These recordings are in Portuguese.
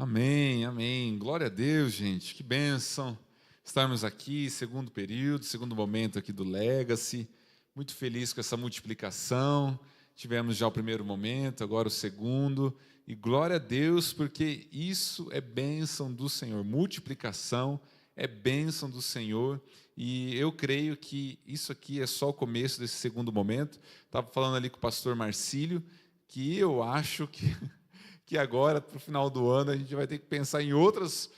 Amém, amém. Glória a Deus, gente. Que bênção estarmos aqui, segundo período, segundo momento aqui do Legacy. Muito feliz com essa multiplicação. Tivemos já o primeiro momento, agora o segundo. E glória a Deus, porque isso é bênção do Senhor. Multiplicação é bênção do Senhor. E eu creio que isso aqui é só o começo desse segundo momento. Estava falando ali com o pastor Marcílio, que eu acho que agora, para o final do ano, a gente vai ter que pensar em outras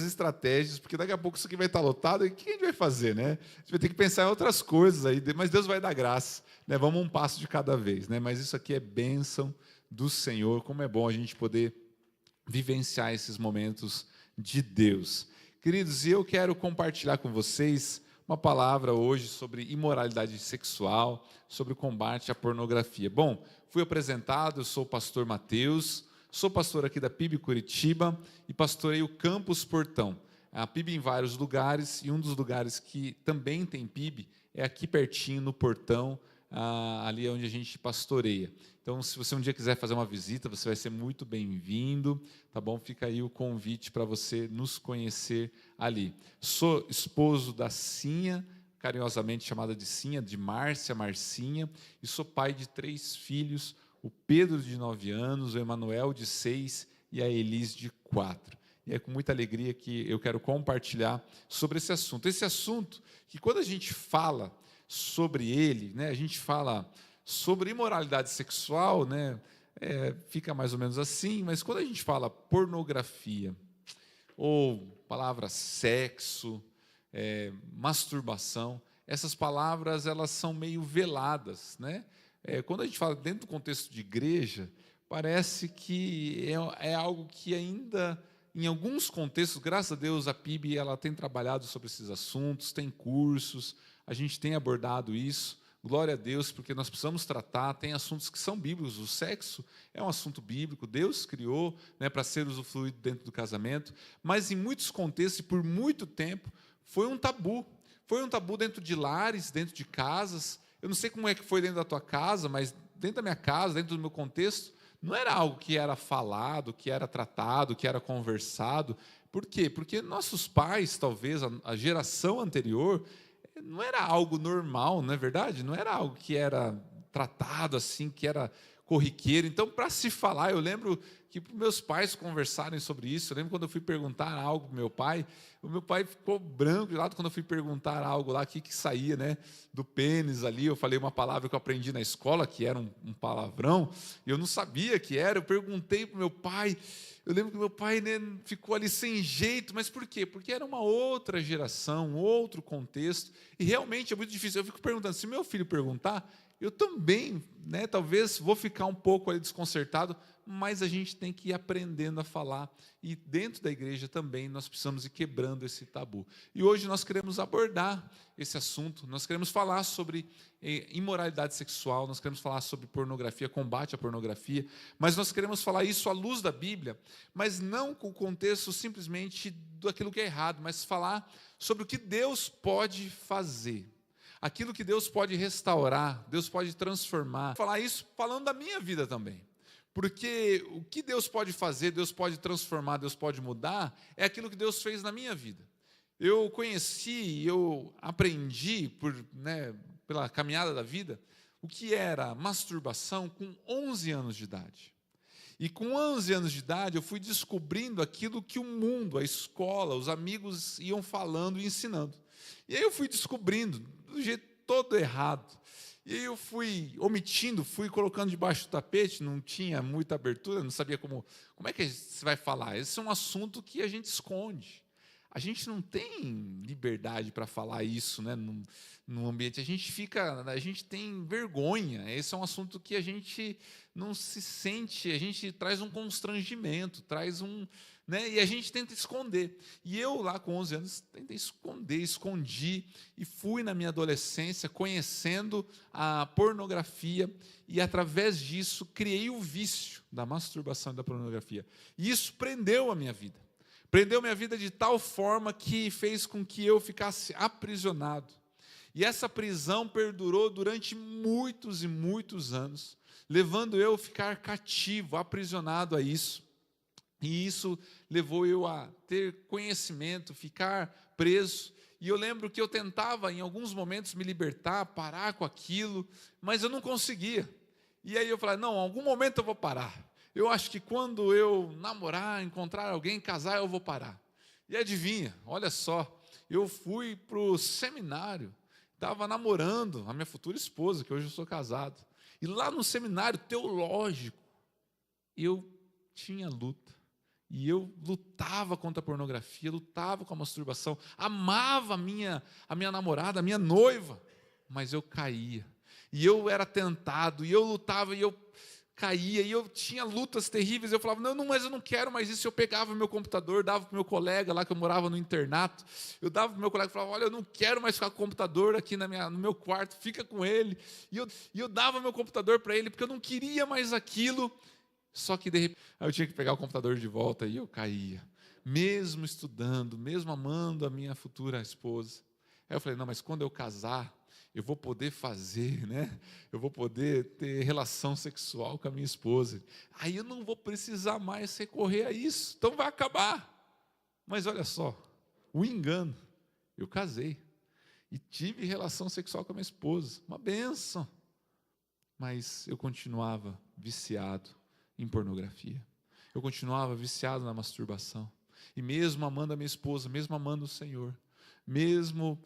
estratégias, porque daqui a pouco isso aqui vai estar lotado, e o que a gente vai fazer, né? A gente vai ter que pensar em outras coisas aí, mas Deus vai dar graça, né? Vamos um passo de cada vez, né? Mas isso aqui é bênção do Senhor, como é bom a gente poder vivenciar esses momentos de Deus. Queridos, e eu quero compartilhar com vocês uma palavra hoje sobre imoralidade sexual, sobre o combate à pornografia. Bom, fui apresentado, eu sou o pastor Mateus, sou pastor aqui da PIB Curitiba e pastorei o Campus Portão. A PIB em vários lugares, e um dos lugares que também tem PIB é aqui pertinho no Portão, ali onde a gente pastoreia. Então, se você um dia quiser fazer uma visita, você vai ser muito bem-vindo, tá bom? Fica aí o convite para você nos conhecer ali. Sou esposo da Cinha, carinhosamente chamada de Cinha, de Márcia, Marcinha, e sou pai de 3 filhos, o Pedro, de 9 anos, o Emanuel, de 6, e a Elis, de 4. E é com muita alegria que eu quero compartilhar sobre esse assunto. Esse assunto que, quando a gente fala sobre ele, né, a gente fala sobre imoralidade sexual, né, fica mais ou menos assim, mas quando a gente fala pornografia, ou palavra sexo, masturbação, essas palavras elas são meio veladas, né? Quando a gente fala dentro do contexto de igreja, parece que é algo que ainda, em alguns contextos, graças a Deus, a PIB ela tem trabalhado sobre esses assuntos, tem cursos, a gente tem abordado isso, glória a Deus, porque nós precisamos tratar, tem assuntos que são bíblicos, o sexo é um assunto bíblico, Deus criou, né, para ser usufruído dentro do casamento, mas em muitos contextos e por muito tempo foi um tabu dentro de lares, dentro de casas. Eu não sei como é que foi dentro da tua casa, mas dentro da minha casa, dentro do meu contexto, não era algo que era falado, que era tratado, que era conversado. Por quê? Porque nossos pais, talvez, a geração anterior, não era algo normal, não é verdade? Não era algo que era tratado assim, que era corriqueiro. Então, para se falar, eu lembro que para meus pais conversarem sobre isso, eu lembro quando eu fui perguntar algo para o meu pai ficou branco de lado quando eu fui perguntar algo lá, o que saía, né, do pênis ali. Eu falei uma palavra que eu aprendi na escola, que era um palavrão, e eu não sabia que era. Eu perguntei para o meu pai. Eu lembro que meu pai, né, ficou ali sem jeito, mas por quê? Porque era uma outra geração, outro contexto, e realmente é muito difícil. Eu fico perguntando, se meu filho perguntar, eu também, né, talvez vou ficar um pouco ali desconcertado, mas a gente tem que ir aprendendo a falar, e dentro da igreja também nós precisamos ir quebrando esse tabu. E hoje nós queremos abordar esse assunto, nós queremos falar sobre imoralidade sexual, nós queremos falar sobre pornografia, combate à pornografia, mas nós queremos falar isso à luz da Bíblia, mas não com o contexto simplesmente daquilo que é errado, mas falar sobre o que Deus pode fazer, aquilo que Deus pode restaurar, Deus pode transformar. Falar isso falando da minha vida também. Porque o que Deus pode fazer, Deus pode transformar, Deus pode mudar, é aquilo que Deus fez na minha vida. Eu conheci, eu aprendi, pela caminhada da vida, o que era masturbação com 11 anos de idade. E com 11 anos de idade eu fui descobrindo aquilo que o mundo, a escola, os amigos iam falando e ensinando. E aí eu fui descobrindo do jeito todo errado. E aí eu fui omitindo, fui colocando debaixo do tapete, não tinha muita abertura, não sabia como é que você vai falar. Esse é um assunto que a gente esconde. A gente não tem liberdade para falar isso, né, no ambiente. A gente tem vergonha. Esse é um assunto que a gente não se sente, a gente traz um constrangimento, né, e a gente tenta esconder. E eu, lá com 11 anos, tentei escondi, e fui na minha adolescência conhecendo a pornografia, e através disso criei o vício da masturbação e da pornografia. E isso prendeu a minha vida. Prendeu minha vida de tal forma que fez com que eu ficasse aprisionado. E essa prisão perdurou durante muitos e muitos anos, levando eu a ficar cativo, aprisionado a isso. E isso levou eu a ter conhecimento, ficar preso. E eu lembro que eu tentava, em alguns momentos, me libertar, parar com aquilo, mas eu não conseguia. E aí eu falei, não, em algum momento eu vou parar. Eu acho que quando eu namorar, encontrar alguém, casar, eu vou parar. E adivinha, olha só, eu fui para o seminário, estava namorando a minha futura esposa, que hoje eu sou casado. E lá no seminário teológico, eu tinha luta. E eu lutava contra a pornografia, lutava com a masturbação, amava a minha namorada, a minha noiva, mas eu caía. E eu era tentado, e eu lutava, e eu caía, e eu tinha lutas terríveis. Eu falava, não, mas eu não quero mais isso. Eu pegava meu computador, dava para o meu colega lá, que eu morava no internato. Eu dava para o meu colega e falava, olha, eu não quero mais ficar com o computador aqui no meu quarto, fica com ele. E eu dava meu computador para ele, porque eu não queria mais aquilo. Só que de repente eu tinha que pegar o computador de volta e eu caía, mesmo estudando, mesmo amando a minha futura esposa. Aí eu falei, não, mas quando eu casar, eu vou poder fazer, né? Eu vou poder ter relação sexual com a minha esposa. Aí eu não vou precisar mais recorrer a isso, então vai acabar. Mas olha só, o engano, eu casei e tive relação sexual com a minha esposa, uma bênção. Mas eu continuava viciado em pornografia. Eu continuava viciado na masturbação. E mesmo amando a minha esposa, mesmo amando o Senhor, mesmo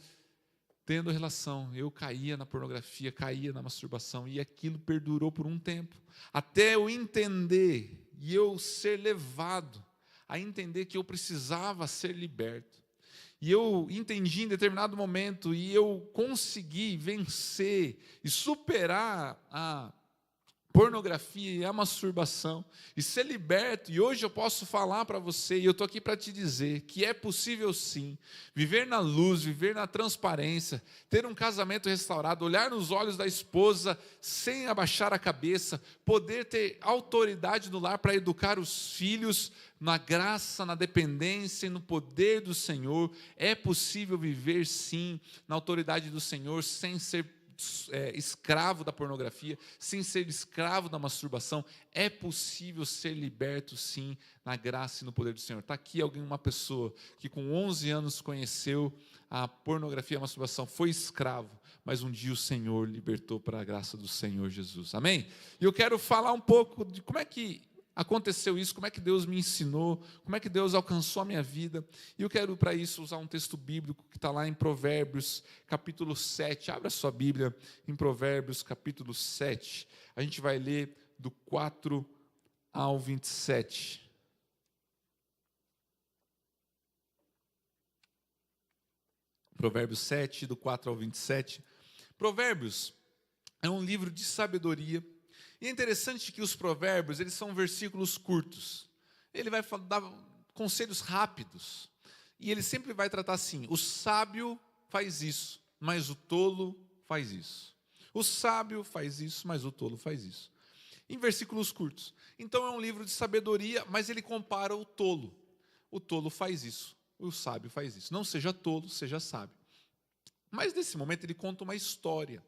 tendo relação, eu caía na pornografia, caía na masturbação, e aquilo perdurou por um tempo, até eu entender e eu ser levado a entender que eu precisava ser liberto. E eu entendi em determinado momento, e eu consegui vencer e superar a pornografia e a masturbação, e ser liberto. E hoje eu posso falar para você, e eu estou aqui para te dizer, que é possível sim, viver na luz, viver na transparência, ter um casamento restaurado, olhar nos olhos da esposa, sem abaixar a cabeça, poder ter autoridade no lar para educar os filhos, na graça, na dependência e no poder do Senhor. É possível viver sim, na autoridade do Senhor, sem ser escravo da pornografia, sem ser escravo da masturbação. É possível ser liberto sim, na graça e no poder do Senhor. Está aqui uma pessoa que com 11 anos conheceu a pornografia e a masturbação, foi escravo, mas um dia o Senhor libertou para a graça do Senhor Jesus, amém? E eu quero falar um pouco de como é que aconteceu isso, como é que Deus me ensinou, como é que Deus alcançou a minha vida. E eu quero, para isso, usar um texto bíblico que está lá em Provérbios, capítulo 7. Abra sua Bíblia em Provérbios, capítulo 7. A gente vai ler do 4 ao 27. Provérbios 7, do 4 ao 27. Provérbios é um livro de sabedoria. E é interessante que os provérbios, eles são versículos curtos. Ele vai dar conselhos rápidos. E ele sempre vai tratar assim: o sábio faz isso, mas o tolo faz isso. O sábio faz isso, mas o tolo faz isso. Em versículos curtos. Então é um livro de sabedoria, mas ele compara o tolo. O tolo faz isso, o sábio faz isso. Não seja tolo, seja sábio. Mas nesse momento ele conta uma história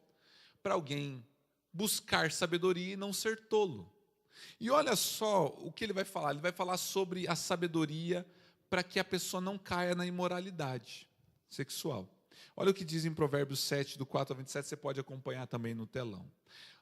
para alguém buscar sabedoria e não ser tolo. E olha só o que ele vai falar. Ele vai falar sobre a sabedoria para que a pessoa não caia na imoralidade sexual. Olha o que diz em Provérbios 7, do 4 ao 27, você pode acompanhar também no telão.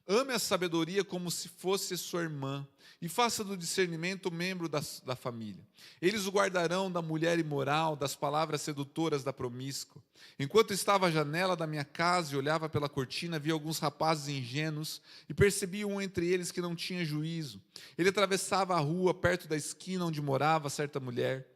Ame a sabedoria como se fosse sua irmã, e faça do discernimento membro da família. Eles o guardarão da mulher imoral, das palavras sedutoras da promíscua. Enquanto estava à janela da minha casa e olhava pela cortina, vi alguns rapazes ingênuos, e percebi um entre eles que não tinha juízo. Ele atravessava a rua perto da esquina onde morava certa mulher,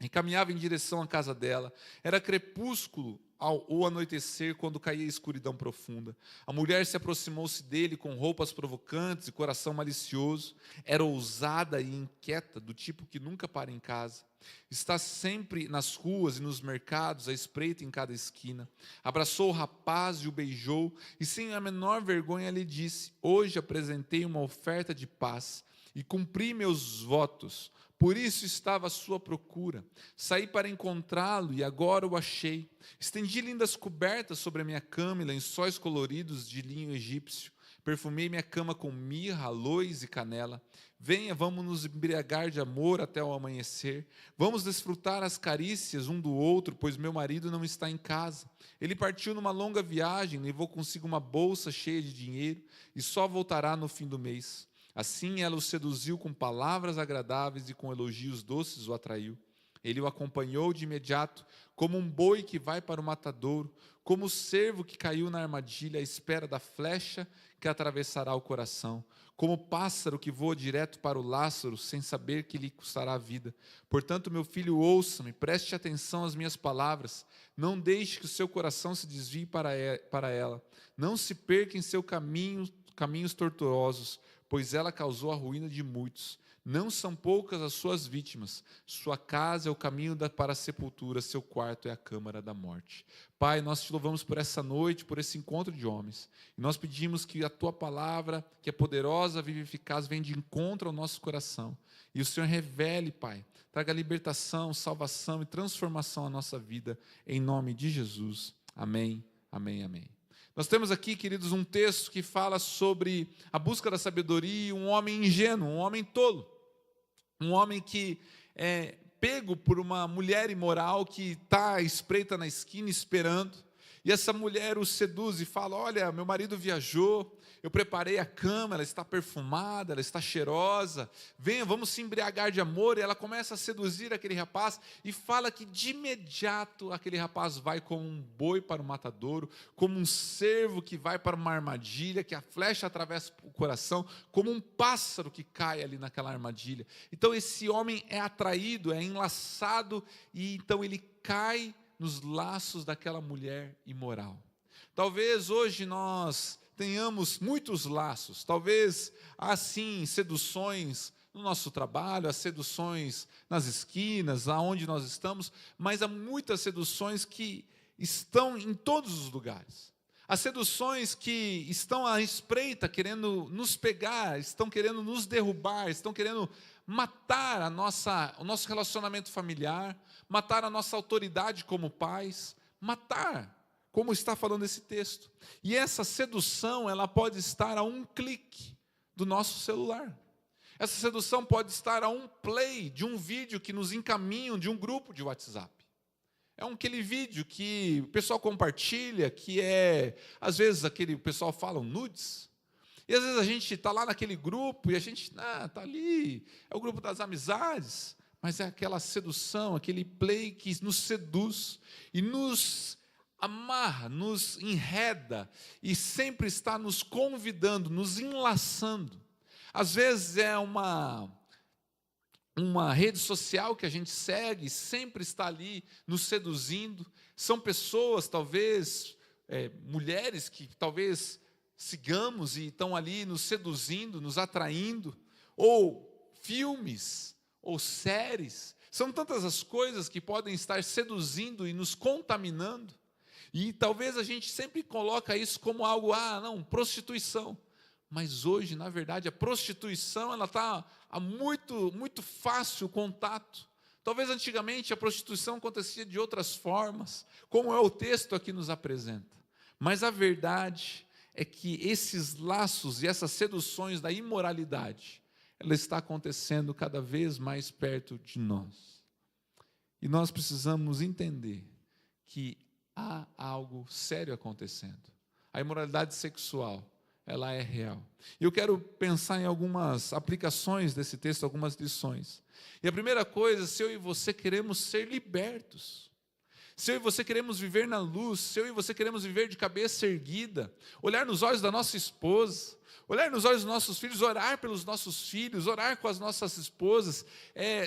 e caminhava em direção à casa dela. Era crepúsculo ou anoitecer, quando caía a escuridão profunda. A mulher se aproximou-se dele com roupas provocantes e coração malicioso. Era ousada e inquieta, do tipo que nunca para em casa. Está sempre nas ruas e nos mercados, à espreita em cada esquina. Abraçou o rapaz e o beijou, e sem a menor vergonha lhe disse: hoje apresentei uma oferta de paz e cumpri meus votos. Por isso estava à sua procura. Saí para encontrá-lo e agora o achei. Estendi lindas cobertas sobre a minha cama e lençóis coloridos de linho egípcio. Perfumei minha cama com mirra, aloes e canela. Venha, vamos nos embriagar de amor até o amanhecer. Vamos desfrutar as carícias um do outro, pois meu marido não está em casa. Ele partiu numa longa viagem, levou consigo uma bolsa cheia de dinheiro e só voltará no fim do mês. Assim ela o seduziu com palavras agradáveis e com elogios doces o atraiu. Ele o acompanhou de imediato, como um boi que vai para o matadouro, como o cervo que caiu na armadilha à espera da flecha que atravessará o coração, como o pássaro que voa direto para o Lázaro, sem saber que lhe custará a vida. Portanto, meu filho, ouça-me, preste atenção às minhas palavras, não deixe que o seu coração se desvie para ela, não se perca em seu caminhos tortuosos, pois ela causou a ruína de muitos. Não são poucas as suas vítimas. Sua casa é o caminho para a sepultura, seu quarto é a câmara da morte. Pai, nós te louvamos por essa noite, por esse encontro de homens. E nós pedimos que a tua palavra, que é poderosa, viva e eficaz, venha de encontro ao nosso coração. E o Senhor revele, Pai, traga libertação, salvação e transformação à nossa vida, em nome de Jesus. Amém, amém, amém. Nós temos aqui, queridos, um texto que fala sobre a busca da sabedoria e um homem ingênuo, um homem tolo. Um homem que é pego por uma mulher imoral que está espreita na esquina esperando. E essa mulher o seduz e fala: olha, meu marido viajou, eu preparei a cama, ela está perfumada, ela está cheirosa, venha, vamos se embriagar de amor. E ela começa a seduzir aquele rapaz e fala que de imediato aquele rapaz vai como um boi para o matadouro, como um cervo que vai para uma armadilha, que a flecha atravessa o coração, como um pássaro que cai ali naquela armadilha. Então esse homem é atraído, é enlaçado, e então ele cai nos laços daquela mulher imoral. Talvez hoje nós tenhamos muitos laços, talvez há sim seduções no nosso trabalho, há seduções nas esquinas, aonde nós estamos, mas há muitas seduções que estão em todos os lugares. Há seduções que estão à espreita, querendo nos pegar, estão querendo nos derrubar, estão querendo matar o nosso relacionamento familiar, matar a nossa autoridade como pais, matar, como está falando esse texto. E essa sedução, ela pode estar a um clique do nosso celular. Essa sedução pode estar a um play de um vídeo que nos encaminham de um grupo de WhatsApp. É aquele vídeo que o pessoal compartilha, que às vezes o pessoal fala nudes. E às vezes a gente está lá naquele grupo e a gente está ali, é o grupo das amizades, mas é aquela sedução, aquele play que nos seduz e nos amarra, nos enreda e sempre está nos convidando, nos enlaçando. Às vezes é uma rede social que a gente segue, sempre está ali nos seduzindo. São pessoas, talvez, mulheres que talvez sigamos e estão ali nos seduzindo, nos atraindo, ou filmes, ou séries. São tantas as coisas que podem estar seduzindo e nos contaminando. E talvez a gente sempre coloca isso como algo, prostituição. Mas hoje, na verdade, a prostituição ela está a muito fácil contato. Talvez antigamente a prostituição acontecia de outras formas, como é o texto aqui nos apresenta. Mas a verdade é que esses laços e essas seduções da imoralidade, ela está acontecendo cada vez mais perto de nós. E nós precisamos entender que há algo sério acontecendo. A imoralidade sexual, ela é real. E eu quero pensar em algumas aplicações desse texto, algumas lições. E a primeira coisa, se eu e você queremos ser libertos, se eu e você queremos viver na luz, se eu e você queremos viver de cabeça erguida, olhar nos olhos da nossa esposa, olhar nos olhos dos nossos filhos, orar pelos nossos filhos, orar com as nossas esposas,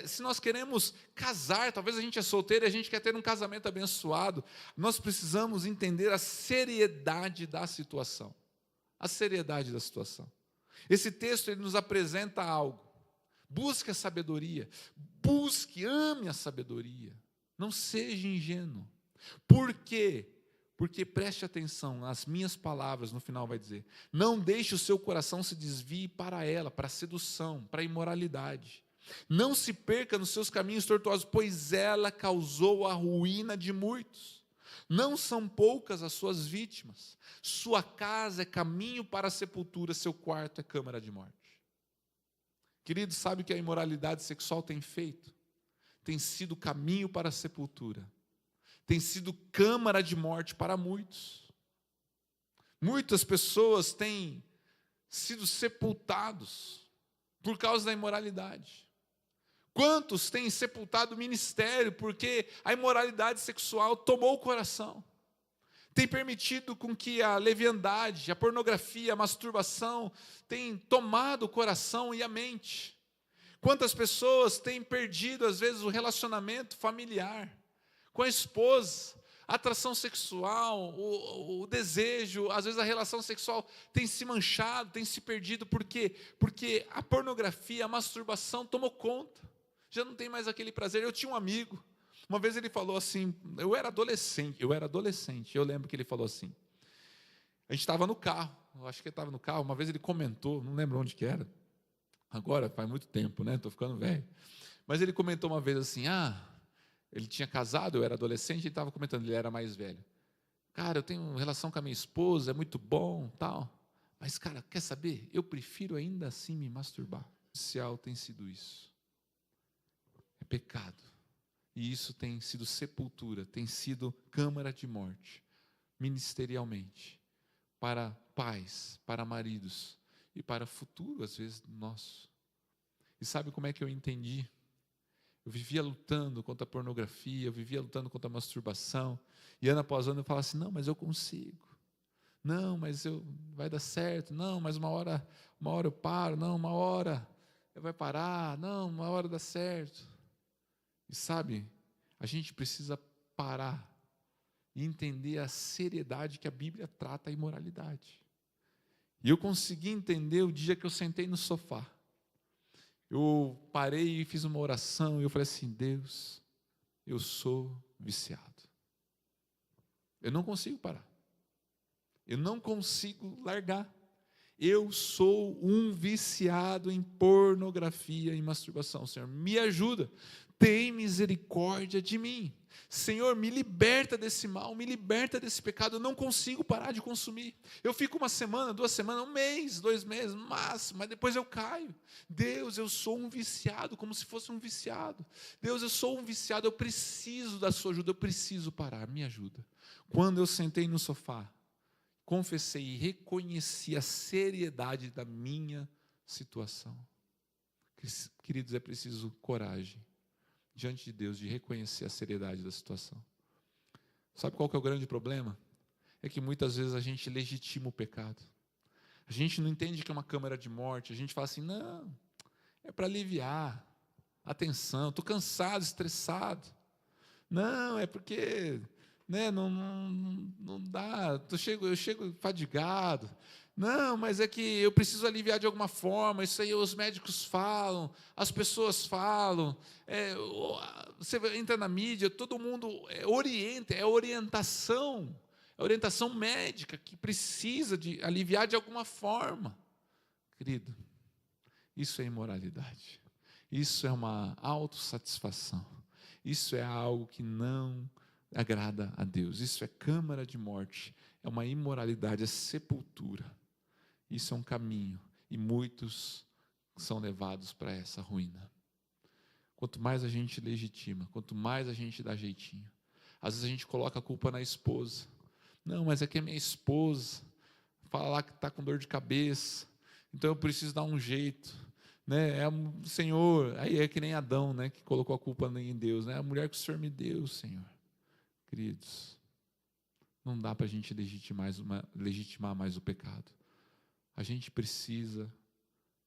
se nós queremos casar, talvez a gente é solteiro e a gente quer ter um casamento abençoado, nós precisamos entender a seriedade da situação. A seriedade da situação. Esse texto ele nos apresenta algo. Busque a sabedoria, ame a sabedoria. Não seja ingênuo. Por quê? Porque preste atenção, as minhas palavras no final vai dizer: não deixe o seu coração se desvie para ela, para a sedução, para a imoralidade. Não se perca nos seus caminhos tortuosos, pois ela causou a ruína de muitos. Não são poucas as suas vítimas. Sua casa é caminho para a sepultura, seu quarto é câmara de morte. Querido, sabe o que a imoralidade sexual tem feito? Tem sido caminho para a sepultura. Tem sido câmara de morte para muitos. Muitas pessoas têm sido sepultados por causa da imoralidade. Quantos têm sepultado o ministério porque a imoralidade sexual tomou o coração? Tem permitido com que a leviandade, a pornografia, a masturbação tem tomado o coração e a mente. Quantas pessoas têm perdido, às vezes, o relacionamento familiar com a esposa, a atração sexual, o desejo, às vezes a relação sexual tem se manchado, tem se perdido. Por quê? Porque a pornografia, a masturbação tomou conta. Já não tem mais aquele prazer. Eu tinha um amigo, uma vez ele falou assim, eu era adolescente, eu lembro que ele falou assim, a gente estava no carro, eu acho que ele estava no carro, uma vez ele comentou, não lembro onde que era, agora faz muito tempo, né? Estou ficando velho. Mas ele comentou uma vez assim, ele tinha casado, eu era adolescente, ele estava comentando, ele era mais velho. Cara, eu tenho relação com a minha esposa, é muito bom, tal. Mas, cara, quer saber? Eu prefiro ainda assim me masturbar. O social tem sido isso. É pecado. E isso tem sido sepultura, tem sido câmara de morte, ministerialmente, para pais, para maridos e para o futuro, às vezes, nosso. E sabe como é que eu entendi? Eu vivia lutando contra a pornografia, eu vivia lutando contra a masturbação, e ano após ano eu falava assim, não, mas eu consigo. Não, mas vai dar certo. Não, mas uma hora eu paro. Não, uma hora vai parar. Não, uma hora dá certo. E sabe, a gente precisa parar e entender a seriedade que a Bíblia trata a imoralidade. E eu consegui entender o dia que eu sentei no sofá. Eu parei e fiz uma oração e eu falei assim, Deus, eu sou viciado. Eu não consigo parar. Eu não consigo largar. Eu sou um viciado em pornografia e masturbação. Senhor, me ajuda. Tem misericórdia de mim. Senhor, me liberta desse mal, me liberta desse pecado. Eu não consigo parar de consumir. Eu fico uma semana, 2 semanas, 1 mês, 2 meses, no máximo, mas depois eu caio. Deus, eu sou um viciado, como se fosse um viciado. Deus, eu sou um viciado, eu preciso da sua ajuda, eu preciso parar, me ajuda. Quando eu sentei no sofá, confessei e reconheci a seriedade da minha situação. Queridos, é preciso coragem diante de Deus de reconhecer a seriedade da situação. Sabe qual que é o grande problema? É que muitas vezes a gente legitima o pecado. A gente não entende que é uma câmara de morte. A gente fala assim, não, é para aliviar a tensão. Estou cansado, estressado. Não, é porque... não dá, eu chego fadigado. Não, mas é que eu preciso aliviar de alguma forma. Isso aí os médicos falam, as pessoas falam. Você entra na mídia, todo mundo orienta, é orientação médica que precisa de aliviar de alguma forma. Querido, isso é imoralidade. Isso é uma autossatisfação. Isso é algo que não agrada a Deus. Isso é câmara de morte, é uma imoralidade, é sepultura. Isso é um caminho, e muitos são levados para essa ruína. Quanto mais a gente legitima, quanto mais a gente dá jeitinho. Às vezes a gente coloca a culpa na esposa. Não, mas é que a minha esposa fala lá que está com dor de cabeça, então eu preciso dar um jeito. Senhor, aí é que nem Adão, que colocou a culpa em Deus. A mulher que o Senhor me deu, Senhor. Queridos, não dá para a gente legitimar mais o pecado. A gente precisa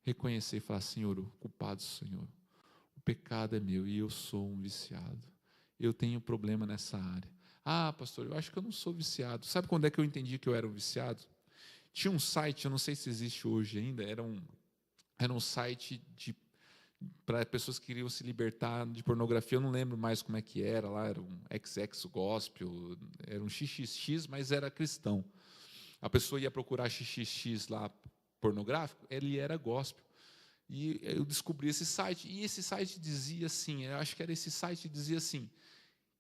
reconhecer e falar, Senhor, o culpado Senhor, o pecado é meu e eu sou um viciado. Eu tenho problema nessa área. Pastor, eu acho que eu não sou viciado. Sabe quando é que eu entendi que eu era um viciado? Tinha um site, eu não sei se existe hoje ainda, era um site para pessoas que queriam se libertar de pornografia. Eu não lembro mais como é que era lá, era um XX Gospel, era um XXX, mas era cristão. A pessoa ia procurar XXX lá, pornográfico, ele era gospel. E eu descobri esse site, e esse site dizia assim, eu acho que era esse site que dizia assim,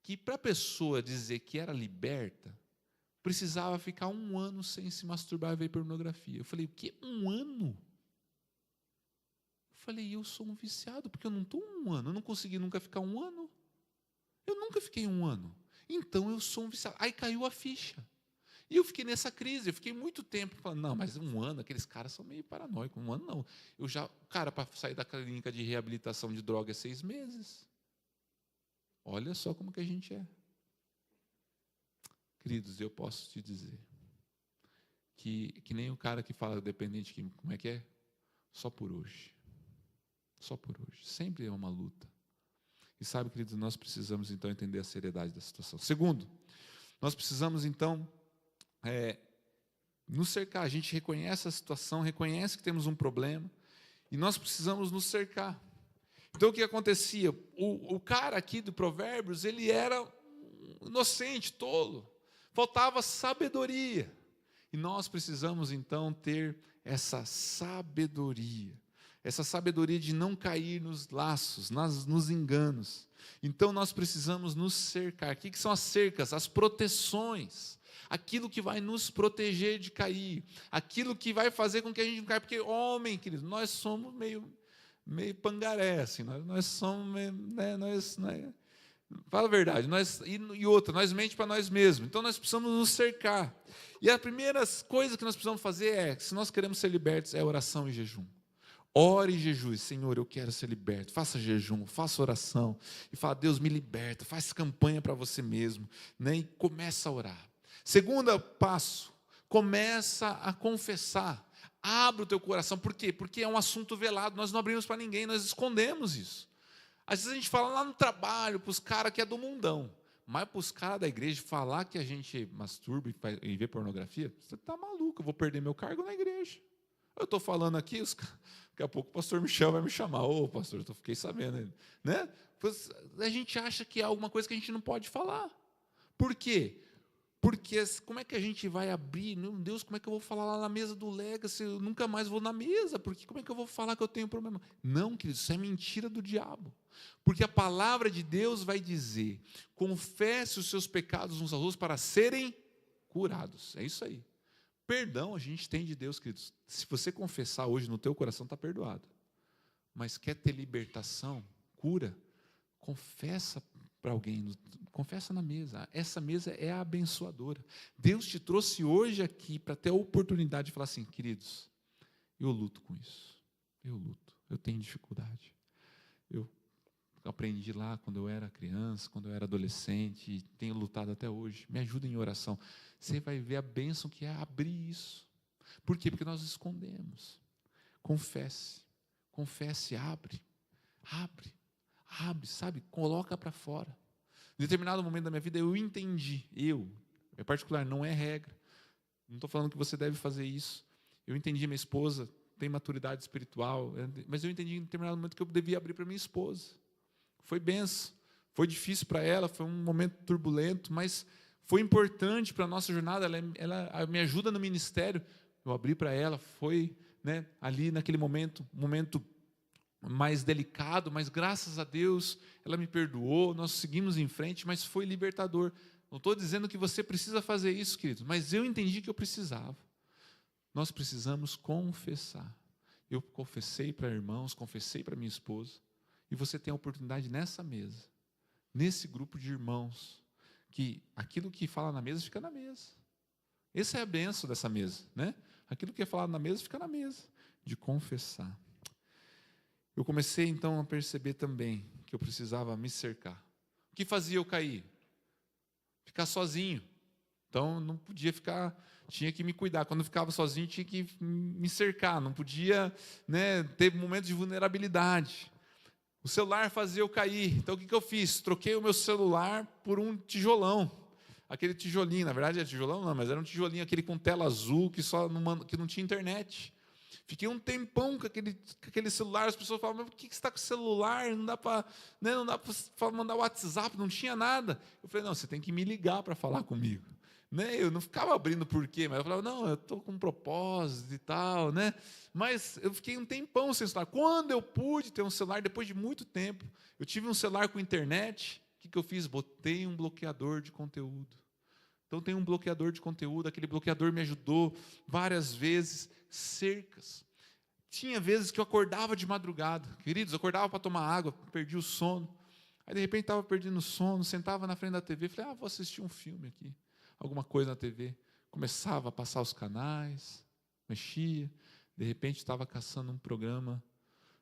que para a pessoa dizer que era liberta, precisava ficar 1 ano sem se masturbar e ver pornografia. Eu falei, o quê? 1 ano? falei, eu sou um viciado, porque eu não estou 1 ano, eu não consegui nunca ficar 1 ano. Eu nunca fiquei 1 ano. Então eu sou um viciado. Aí caiu a ficha. E eu fiquei nessa crise, eu fiquei muito tempo falando, não, mas 1 ano, aqueles caras são meio paranoicos, 1 ano não. Cara, para sair da clínica de reabilitação de droga é 6 meses. Olha só como que a gente é. Queridos, eu posso te dizer que nem o cara que fala dependente químico, como é que é? Só por hoje. Só por hoje. Sempre é uma luta. E sabe, queridos, nós precisamos então entender a seriedade da situação. Segundo, nós precisamos então nos cercar. A gente reconhece a situação, reconhece que temos um problema, e nós precisamos nos cercar. Então o que acontecia? O cara aqui do Provérbios, ele era inocente, tolo. Faltava sabedoria. E nós precisamos então ter essa sabedoria de não cair nos laços, nos enganos. Então nós precisamos nos cercar. O que são as cercas? As proteções. Aquilo que vai nos proteger de cair. Aquilo que vai fazer com que a gente não caia. Porque homem, querido, nós somos meio pangaré, assim. Nós somos meio, fala a verdade, nós mente para nós mesmos, então nós precisamos nos cercar. E a primeira coisa que nós precisamos fazer se nós queremos ser libertos, é oração e jejum. Ore e jejue, Senhor, eu quero ser liberto. Faça jejum, faça oração, e fala, Deus, me liberta, faz campanha para você mesmo, né? E começa a orar. Segundo passo, começa a confessar. Abre o teu coração, por quê? Porque é um assunto velado, nós não abrimos para ninguém, nós escondemos isso. Às vezes a gente fala lá no trabalho, para os caras que é do mundão, mas para os caras da igreja falar que a gente masturba e vê pornografia, você está maluco, eu vou perder meu cargo na igreja. Eu estou falando aqui, daqui a pouco o pastor Michel vai me chamar, pastor, eu fiquei sabendo, né? A gente acha que é alguma coisa que a gente não pode falar. Por quê? Porque como é que a gente vai abrir? Meu Deus, como é que eu vou falar lá na mesa do Legacy? Eu nunca mais vou na mesa, porque como é que eu vou falar que eu tenho problema? Não, querido, isso é mentira do diabo. Porque a palavra de Deus vai dizer, confesse os seus pecados uns aos outros para serem curados. É isso aí. Perdão a gente tem de Deus, queridos. Se você confessar hoje no teu coração, está perdoado. Mas quer ter libertação, cura, confessa para alguém, confessa na mesa. Essa mesa é a abençoadora. Deus te trouxe hoje aqui para ter a oportunidade de falar assim, queridos, eu luto com isso. Eu luto, eu tenho dificuldade. Eu aprendi lá quando eu era criança, quando eu era adolescente, e tenho lutado até hoje. Me ajuda em oração. Você vai ver a bênção que é abrir isso. Por quê? Porque nós escondemos. Confesse, abre, sabe? Coloca para fora. Em determinado momento da minha vida eu entendi, é particular, não é regra. Não estou falando que você deve fazer isso. Eu entendi, minha esposa tem maturidade espiritual, mas eu entendi em determinado momento que eu devia abrir para minha esposa. Foi benção, foi difícil para ela, foi um momento turbulento, mas foi importante para a nossa jornada, ela me ajuda no ministério. Eu abri para ela, foi ali naquele momento, um momento mais delicado, mas graças a Deus ela me perdoou, nós seguimos em frente, mas foi libertador. Não estou dizendo que você precisa fazer isso, querido, mas eu entendi que eu precisava. Nós precisamos confessar. Eu confessei para irmãos, confessei para minha esposa, e você tem a oportunidade nessa mesa, nesse grupo de irmãos, que aquilo que fala na mesa, fica na mesa. Essa é a bênção dessa mesa, né? Aquilo que é falado na mesa, fica na mesa, de confessar. Eu comecei então a perceber também que eu precisava me cercar. O que fazia eu cair? Ficar sozinho. Então não podia ficar, tinha que me cuidar. Quando eu ficava sozinho, tinha que me cercar, não podia ter momentos de vulnerabilidade. O celular fazia eu cair. Então o que eu fiz? Troquei o meu celular por um tijolão. Aquele tijolinho, na verdade é tijolão não, mas era um tijolinho, aquele com tela azul, que não tinha internet. Fiquei um tempão com aquele celular, as pessoas falavam, mas por que você está com o celular? Não dá para mandar WhatsApp, não tinha nada. Eu falei, não, você tem que me ligar para falar comigo. Eu não ficava abrindo por quê, mas eu falava, não, eu estou com um propósito e tal, Mas eu fiquei um tempão sem celular. Quando eu pude ter um celular, depois de muito tempo, eu tive um celular com internet, o que eu fiz? Botei um bloqueador de conteúdo. Então tem um bloqueador de conteúdo, aquele bloqueador me ajudou várias vezes, cercas. tinha vezes que eu acordava de madrugada. Queridos, eu acordava para tomar água, perdi o sono. Aí, de repente, estava perdendo o sono, sentava na frente da TV, falei, vou assistir um filme aqui, alguma coisa na TV. Começava a passar os canais, mexia, de repente estava caçando um programa,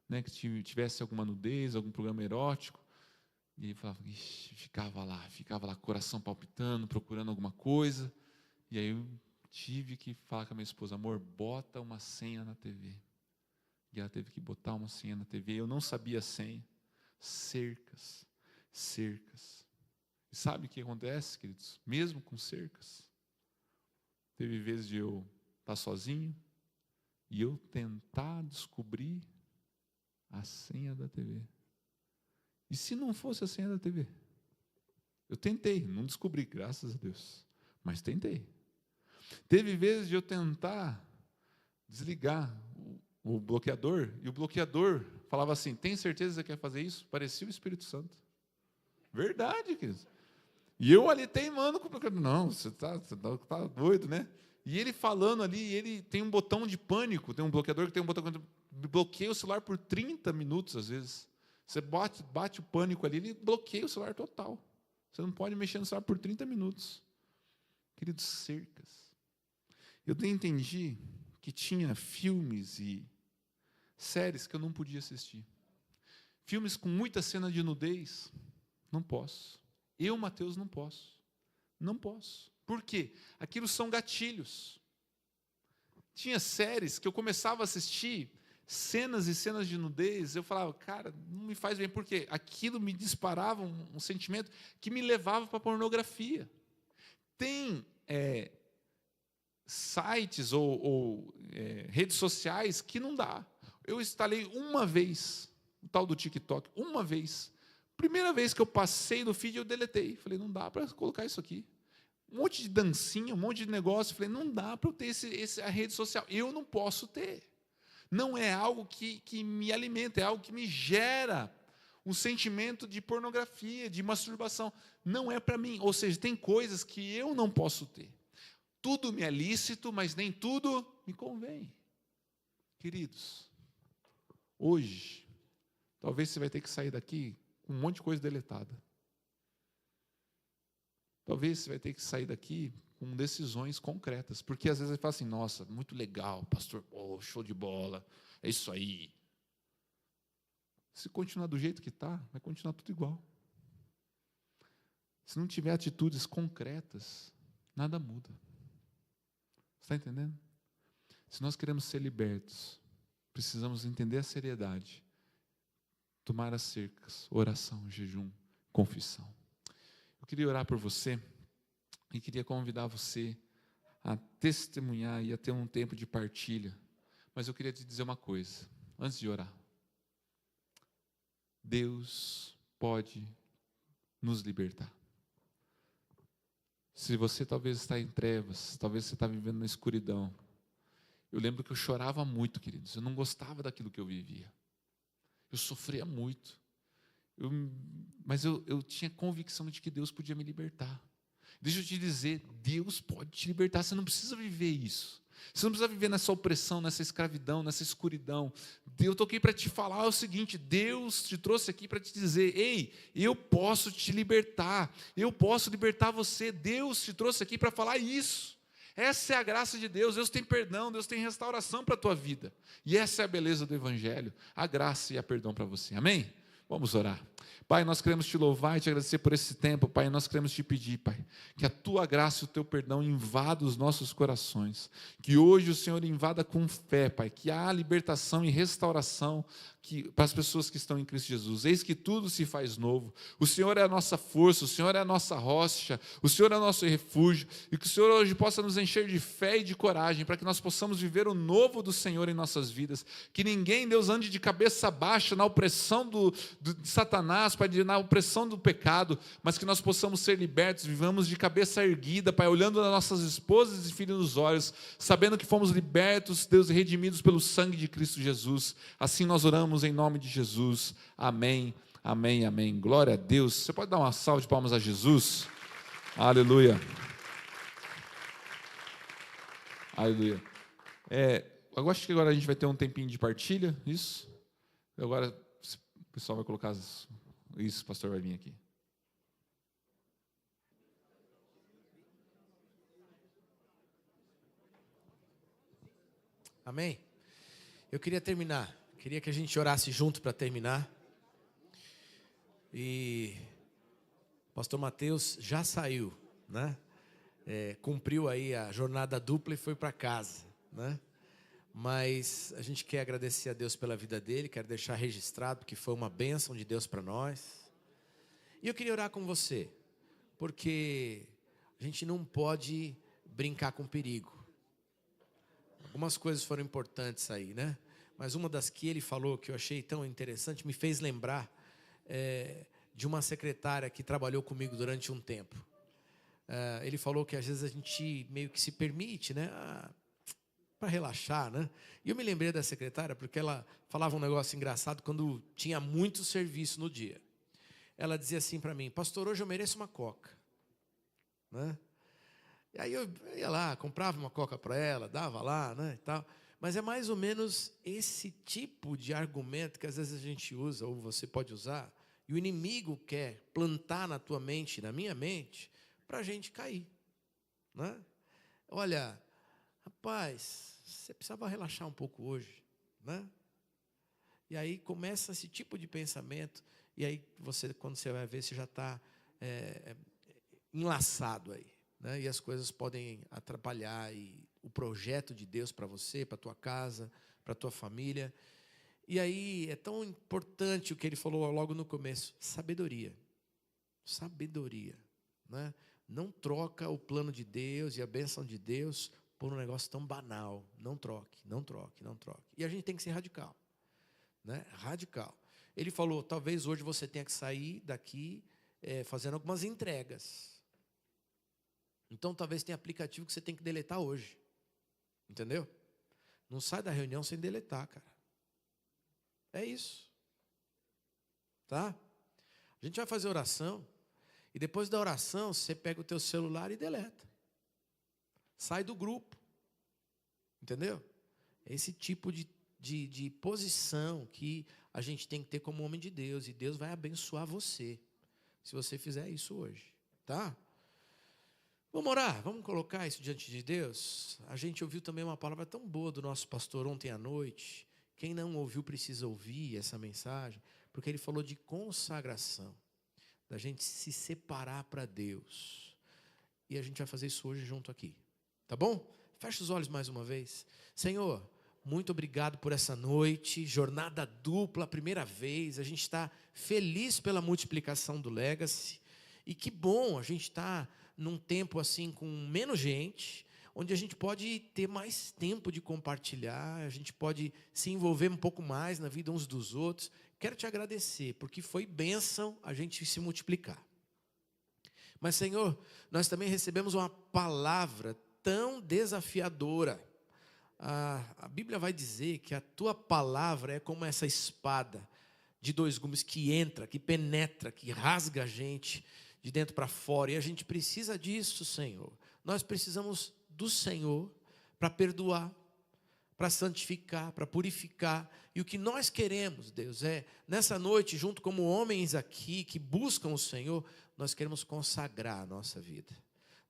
né, que tivesse alguma nudez, algum programa erótico, e aí falava, ficava lá, coração palpitando, procurando alguma coisa, e aí eu tive que falar com a minha esposa, amor, bota uma senha na TV. E ela teve que botar uma senha na TV, eu não sabia a senha. Cercas. E sabe o que acontece, queridos? Mesmo com cercas, teve vezes de eu estar sozinho e eu tentar descobrir a senha da TV. E se não fosse a senha da TV? Eu tentei, não descobri, graças a Deus, mas tentei. Teve vezes de eu tentar desligar o bloqueador, e o bloqueador falava assim, tem certeza que você quer fazer isso? Parecia o Espírito Santo. Verdade, querido. E eu ali teimando com o bloqueador. Não, você tá doido, né? E ele falando ali, ele tem um botão de pânico, tem um bloqueador que tem um botão que bloqueia o celular por 30 minutos, às vezes. Você bate o pânico ali, ele bloqueia o celular total. Você não pode mexer no celular por 30 minutos. Queridos, cercas. Eu entendi que tinha filmes e séries que eu não podia assistir. Filmes com muita cena de nudez, não posso. Eu, Mateus, não posso. Não posso. Por quê? Aquilo são gatilhos. Tinha séries que eu começava a assistir, cenas e cenas de nudez, eu falava, cara, não me faz bem, porque aquilo me disparava um sentimento que me levava para a pornografia. Tem sites ou redes sociais que não dá. Eu instalei uma vez o tal do TikTok, uma vez. Primeira vez que eu passei no feed, eu deletei. Falei, não dá para colocar isso aqui. Um monte de dancinha, um monte de negócio. Falei, não dá para eu ter a rede social. Eu não posso ter. Não é algo que me alimenta, é algo que me gera um sentimento de pornografia, de masturbação. Não é para mim. Ou seja, tem coisas que eu não posso ter. Tudo me é lícito, mas nem tudo me convém. Queridos, hoje, talvez você vai ter que sair daqui com um monte de coisa deletada. Talvez você vai ter que sair daqui com decisões concretas, porque às vezes você fala assim, nossa, muito legal, pastor, show de bola, é isso aí. Se continuar do jeito que está, vai continuar tudo igual. Se não tiver atitudes concretas, nada muda. Está entendendo? Se nós queremos ser libertos, precisamos entender a seriedade, tomar as cercas, oração, jejum, confissão. Eu queria orar por você e queria convidar você a testemunhar e a ter um tempo de partilha. Mas eu queria te dizer uma coisa, antes de orar. Deus pode nos libertar. Se você talvez está em trevas, talvez você está vivendo na escuridão. Eu lembro que eu chorava muito, queridos. Eu não gostava daquilo que eu vivia. Eu sofria muito. Mas eu tinha convicção de que Deus podia me libertar. Deixa eu te dizer, Deus pode te libertar. Você não precisa viver isso. Você não precisa viver nessa opressão, nessa escravidão, nessa escuridão. Eu estou aqui para te falar o seguinte, Deus te trouxe aqui para te dizer, ei, eu posso te libertar, eu posso libertar você. Deus te trouxe aqui para falar isso. Essa é a graça de Deus. Deus tem perdão, Deus tem restauração para a tua vida. E essa é a beleza do Evangelho, a graça e a perdão para você. Amém? Vamos orar. Pai, nós queremos te louvar e te agradecer por esse tempo, Pai, nós queremos te pedir, Pai, que a tua graça e o teu perdão invada os nossos corações, que hoje o Senhor invada com fé, Pai, que há libertação e restauração para as pessoas que estão em Cristo Jesus. Eis que tudo se faz novo. O Senhor é a nossa força, o Senhor é a nossa rocha, o Senhor é o nosso refúgio, e que o Senhor hoje possa nos encher de fé e de coragem, para que nós possamos viver o novo do Senhor em nossas vidas, que ninguém, Deus, ande de cabeça baixa na opressão de Satanás, Pai, na opressão do pecado, mas que nós possamos ser libertos, vivamos de cabeça erguida, Pai, olhando as nossas esposas e filhos nos olhos, sabendo que fomos libertos, Deus, e redimidos pelo sangue de Cristo Jesus. Assim nós oramos em nome de Jesus. Amém, amém, amém. Glória a Deus. Você pode dar uma salva de palmas a Jesus? Aleluia. Aleluia. eu acho que agora a gente vai ter um tempinho de partilha, isso? Agora o pessoal vai colocar isso, o pastor vai vir aqui. Amém? Eu queria terminar. Queria que a gente orasse junto para terminar. E o pastor Mateus já saiu, né? Cumpriu aí a jornada dupla e foi para casa, né? Mas a gente quer agradecer a Deus pela vida dele, quero deixar registrado que foi uma bênção de Deus para nós. E eu queria orar com você, porque a gente não pode brincar com perigo. Algumas coisas foram importantes aí, né? Mas uma das que ele falou, que eu achei tão interessante, me fez lembrar de uma secretária que trabalhou comigo durante um tempo. Ele falou que às vezes a gente meio que se permite, né? Para relaxar, né? E eu me lembrei da secretária porque ela falava um negócio engraçado quando tinha muito serviço no dia. Ela dizia assim para mim: pastor, hoje eu mereço uma coca, né? E aí eu ia lá, comprava uma coca para ela, dava lá, né, e tal. Mas é mais ou menos esse tipo de argumento que às vezes a gente usa, ou você pode usar, e o inimigo quer plantar na tua mente, na minha mente, para a gente cair, né? Olha, rapaz, você precisava relaxar um pouco hoje, né? E aí começa esse tipo de pensamento, e aí você, quando você vai ver, você já está enlaçado aí, né? E as coisas podem atrapalhar o projeto de Deus para você, para a tua casa, para a tua família. E aí é tão importante o que ele falou logo no começo: sabedoria. Sabedoria, né? Não troca o plano de Deus e a bênção de Deus por um negócio tão banal. Não troque, não troque, não troque. E a gente tem que ser radical, né? Radical. Ele falou: talvez hoje você tenha que sair daqui fazendo algumas entregas. Então talvez tenha aplicativo que você tem que deletar hoje. Entendeu? Não sai da reunião sem deletar, cara. É isso. Tá? A gente vai fazer oração. E depois da oração, você pega o teu celular e deleta. Sai do grupo. Entendeu? Esse tipo de posição que a gente tem que ter como homem de Deus. E Deus vai abençoar você, se você fizer isso hoje. Tá? Vamos orar, vamos colocar isso diante de Deus. A gente ouviu também uma palavra tão boa do nosso pastor ontem à noite. Quem não ouviu precisa ouvir essa mensagem, porque ele falou de consagração, da gente se separar para Deus. E a gente vai fazer isso hoje junto aqui, tá bom? Feche os olhos mais uma vez. Senhor, muito obrigado por essa noite, jornada dupla, primeira vez. A gente está feliz pela multiplicação do Legacy. E que bom a gente está num tempo assim com menos gente, onde a gente pode ter mais tempo de compartilhar, a gente pode se envolver um pouco mais na vida uns dos outros. Quero te agradecer, porque foi bênção a gente se multiplicar. Mas, Senhor, nós também recebemos uma palavra tão desafiadora. A Bíblia vai dizer que a tua palavra é como essa espada de dois gumes que entra, que penetra, que rasga a gente de dentro para fora. E a gente precisa disso, Senhor. Nós precisamos do Senhor para perdoar, para santificar, para purificar. E o que nós queremos, Deus, nessa noite, junto como homens aqui que buscam o Senhor, nós queremos consagrar a nossa vida.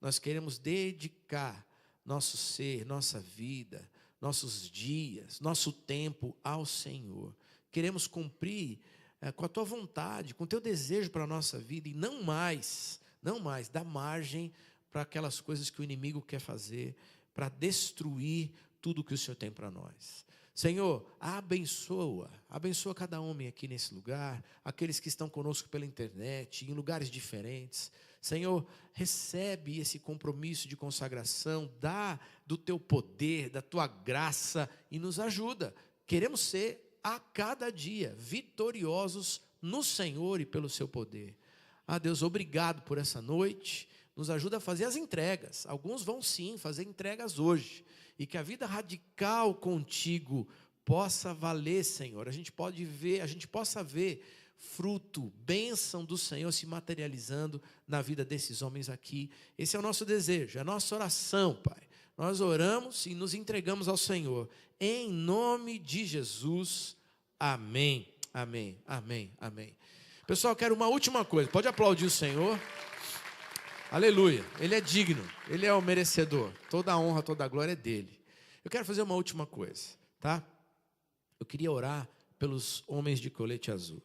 Nós queremos dedicar nosso ser, nossa vida, nossos dias, nosso tempo ao Senhor. Queremos cumprir com a tua vontade, com o teu desejo para a nossa vida, e não mais dar margem para aquelas coisas que o inimigo quer fazer, para destruir tudo que o Senhor tem para nós. Senhor, abençoa cada homem aqui nesse lugar, aqueles que estão conosco pela internet, em lugares diferentes. Senhor, recebe esse compromisso de consagração, dá do teu poder, da tua graça e nos ajuda. Queremos ser a cada dia vitoriosos no Senhor e pelo seu poder. Deus, obrigado por essa noite. Nos ajuda a fazer as entregas. Alguns vão sim fazer entregas hoje. E que a vida radical contigo possa valer, Senhor. A gente possa ver fruto, bênção do Senhor se materializando na vida desses homens aqui. Esse é o nosso desejo, é a nossa oração, Pai. Nós oramos e nos entregamos ao Senhor. Em nome de Jesus, amém, amém, amém, amém. Pessoal, quero uma última coisa. Pode aplaudir o Senhor. Aleluia. Ele é digno, Ele é o merecedor. Toda a honra, toda a glória é dele. Eu quero fazer uma última coisa, tá? Eu queria orar pelos homens de colete azul.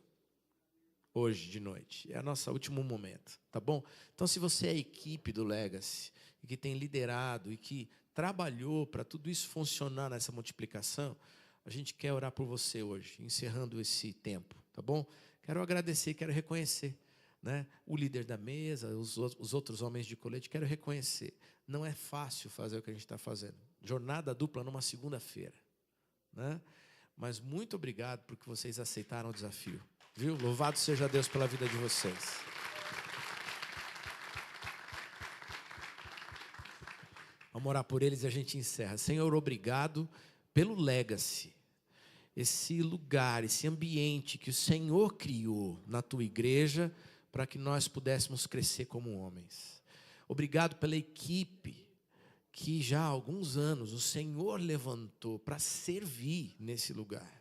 Hoje de noite. É o nosso último momento, tá bom? Então, se você é a equipe do Legacy, e que tem liderado, e que trabalhou para tudo isso funcionar nessa multiplicação, a gente quer orar por você hoje, encerrando esse tempo, tá bom? Quero agradecer, quero reconhecer, né? O líder da mesa, os outros homens de colete, quero reconhecer. Não é fácil fazer o que a gente está fazendo. Jornada dupla numa segunda-feira, né? Mas muito obrigado porque vocês aceitaram o desafio. Viu? Louvado seja Deus pela vida de vocês. Vamos orar por eles e a gente encerra. Senhor, obrigado pelo Legacy. Esse lugar, esse ambiente que o Senhor criou na tua igreja para que nós pudéssemos crescer como homens. Obrigado pela equipe que já há alguns anos o Senhor levantou para servir nesse lugar.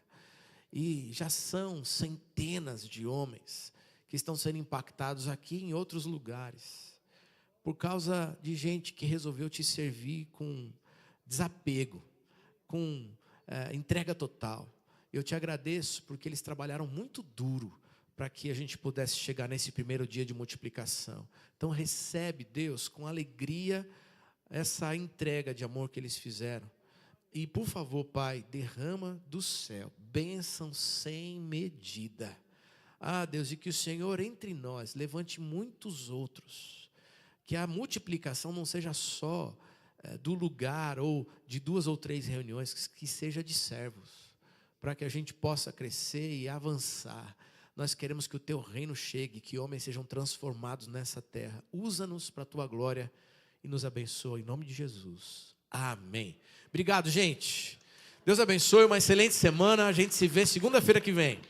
E já são centenas de homens que estão sendo impactados aqui em outros lugares, por causa de gente que resolveu te servir com desapego, com entrega total. Eu te agradeço porque eles trabalharam muito duro para que a gente pudesse chegar nesse primeiro dia de multiplicação. Então recebe, Deus, com alegria essa entrega de amor que eles fizeram. E, por favor, Pai, derrama do céu bênção sem medida. Ah, Deus, e que o Senhor entre nós levante muitos outros. Que a multiplicação não seja só do lugar ou de 2 ou 3 reuniões, que seja de servos. Para que a gente possa crescer e avançar. Nós queremos que o Teu reino chegue, que homens sejam transformados nessa terra. Usa-nos para a Tua glória e nos abençoa em nome de Jesus. Amém. Obrigado, gente. Deus abençoe, uma excelente semana. A gente se vê segunda-feira que vem.